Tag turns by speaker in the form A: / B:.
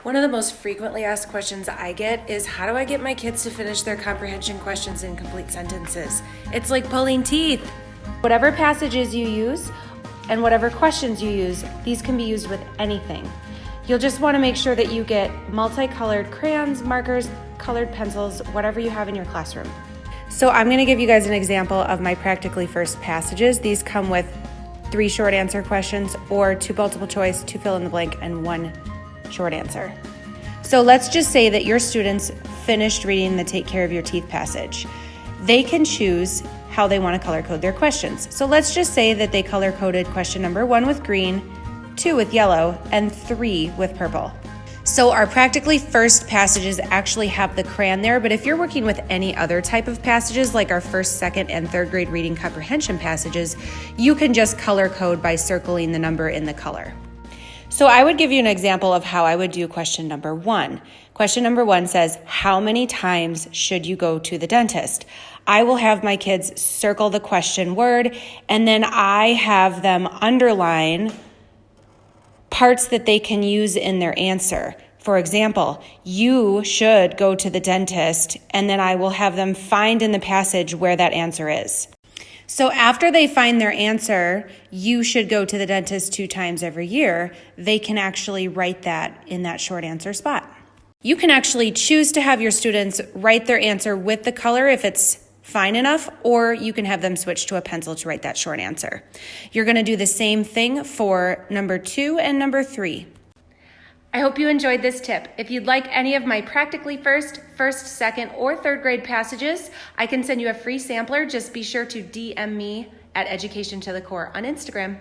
A: One of the most frequently asked questions I get is, how do I get my kids to finish their comprehension questions in complete sentences? It's like pulling teeth. Whatever passages you use and whatever questions you use, these can be used with anything. You'll just want to make sure that you get multicolored crayons, markers, colored pencils, whatever you have in your classroom. So I'm going to give you guys an example of my practically first passages. These come with 3 short answer questions or 2 multiple choice, 2 fill in the blank, and 1 short answer. So let's just say that your students finished reading the Take Care of Your Teeth passage. They can choose how they want to color code their questions. So let's just say that they color coded question number 1 with green, 2 with yellow, and 3 with purple. So our practically first passages actually have the crayon there, but if you're working with any other type of passages, like our first, second, and third grade reading comprehension passages, you can just color code by circling the number in the color. So I would give you an example of how I would do question number 1. Question number 1 says, how many times should you go to the dentist? I will have my kids circle the question word, and then I have them underline parts that they can use in their answer. For example, you should go to the dentist, and then I will have them find in the passage where that answer is. So after they find their answer, you should go to the dentist 2 times every year, they can actually write that in that short answer spot. You can actually choose to have your students write their answer with the color if it's fine enough, or you can have them switch to a pencil to write that short answer. You're going to do the same thing for number 2 and number 3. I hope you enjoyed this tip. If you'd like any of my practically first, second, or third grade passages, I can send you a free sampler. Just be sure to DM me at Education to the Core on Instagram.